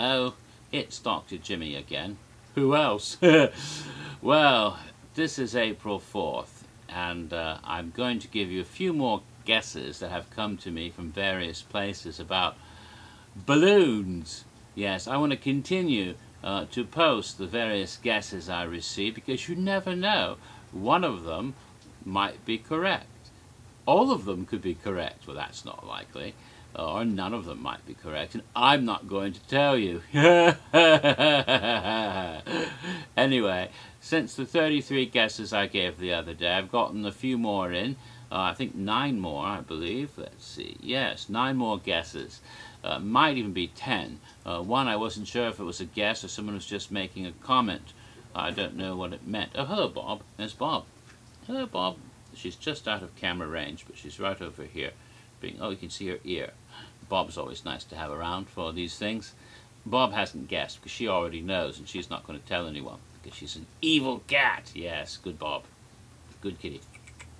Hello, it's Dr. Jimmy again. Who else? Well, this is April 4th, and I'm going to give you a few more guesses that have come to me from various places about balloons. Yes, I want to continue to post the various guesses I receive, because you never know. One of them might be correct. All of them could be correct. Well, that's not likely. Or none of them might be correct, and I'm not going to tell you. Anyway, since the 33 guesses I gave the other day, I've gotten a few more in. I think 9 more, I believe. Let's see. Yes, 9 more guesses. Might even be 10. One, I wasn't sure if it was a guess or someone was just making a comment. I don't know what it meant. Oh, hello, Bob. There's Bob. Hello, Bob. She's just out of camera range, but she's right over here. Oh, you can see her ear. Bob's always nice to have around for these things. Bob hasn't guessed because she already knows, and she's not going to tell anyone because she's an evil cat. Yes, good Bob. Good kitty.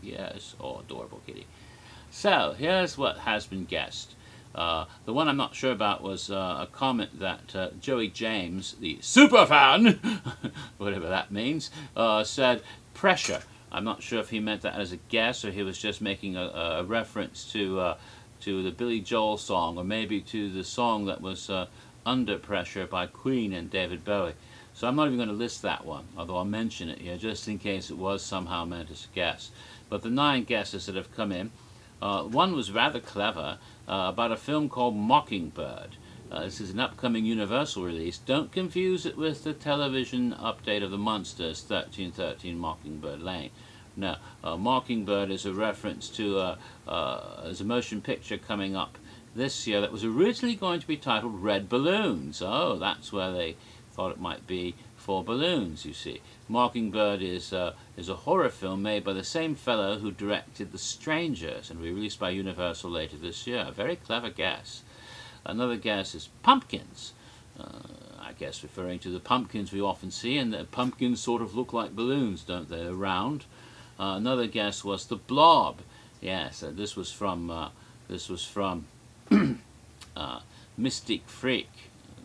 Yes, oh, adorable kitty. So, here's what has been guessed. The one I'm not sure about was a comment that Joey James, the superfan, whatever that means, said pressure. I'm not sure if he meant that as a guess or he was just making a reference to the Billy Joel song, or maybe to the song that was Under Pressure by Queen and David Bowie. So I'm not even going to list that one, although I'll mention it here just in case it was somehow meant as a guess. But the 9 guesses that have come in, one was rather clever, about a film called Mockingbird. This is an upcoming Universal release. Don't confuse it with the television update of the Monsters, 1313 Mockingbird Lane. No, Mockingbird is a reference to there's a motion picture coming up this year that was originally going to be titled Red Balloons. Oh, that's where they thought it might be for balloons, you see. Mockingbird is a horror film made by the same fellow who directed The Strangers and will be released by Universal later this year. A very clever guess. Another guess is pumpkins. I guess referring to the pumpkins we often see, and the pumpkins sort of look like balloons, don't they? They're round. Another guess was the Blob. Yes, this was from Mystic Freak,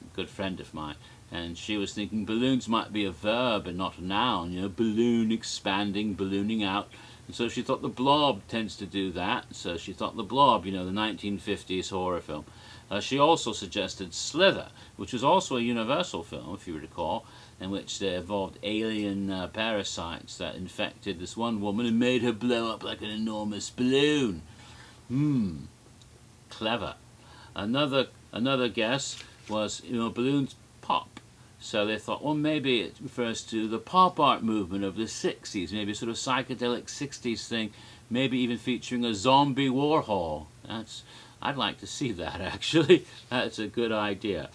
a good friend of mine, and she was thinking balloons might be a verb and not a noun. You know, balloon expanding, ballooning out. And so she thought the Blob tends to do that. So she thought the Blob, you know, the 1950s horror film. She also suggested Slither, which was also a Universal film, if you recall, in which they involved alien parasites that infected this one woman and made her blow up like an enormous balloon. Clever. Another guess was, you know, balloons pop. So they thought, well, maybe it refers to the pop art movement of the 60s, maybe a sort of psychedelic 60s thing, maybe even featuring a zombie Warhol. I'd like to see that, actually. That's a good idea.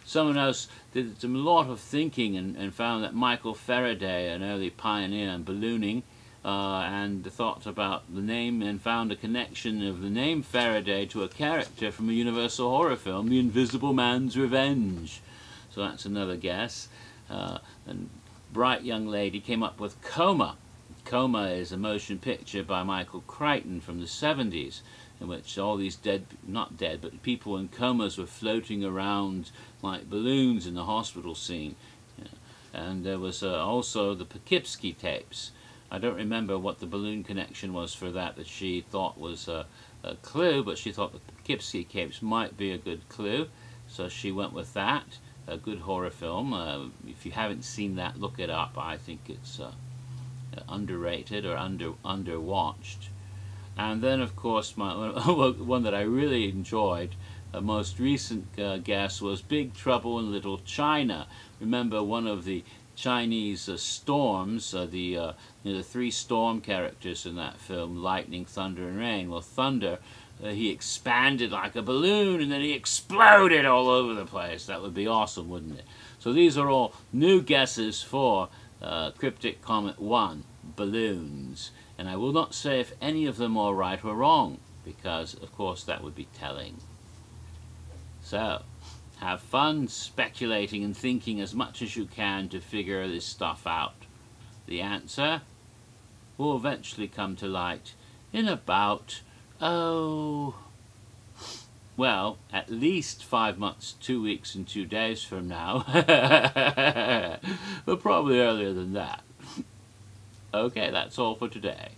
Someone else did a lot of thinking and found that Michael Faraday, an early pioneer in ballooning, and thought about the name and found a connection of the name Faraday to a character from a Universal horror film, The Invisible Man's Revenge. So that's another guess. And bright young lady came up with Coma. Coma is a motion picture by Michael Crichton from the 70s, in which all these not dead, but people in comas were floating around like balloons in the hospital scene. Yeah. And there was also the Poughkeepsie tapes. I don't remember what the balloon connection was for that she thought was a clue, but she thought the Poughkeepsie tapes might be a good clue, so she went with that. A good horror film. If you haven't seen that, look it up. I think it's underrated or underwatched. And then, of course, one that I really enjoyed, a most recent guess, was Big Trouble in Little China. Remember one of the Chinese storms, the 3 storm characters in that film, lightning, thunder, and rain. Well, thunder, he expanded like a balloon, and then he exploded all over the place. That would be awesome, wouldn't it? So these are all new guesses for Cryptic Comet 1, balloons. And I will not say if any of them are right or wrong, because, of course, that would be telling. So, have fun speculating and thinking as much as you can to figure this stuff out. The answer will eventually come to light in about, Well, at least 5 months, 2 weeks and 2 days from now. But probably earlier than that. Okay, that's all for today.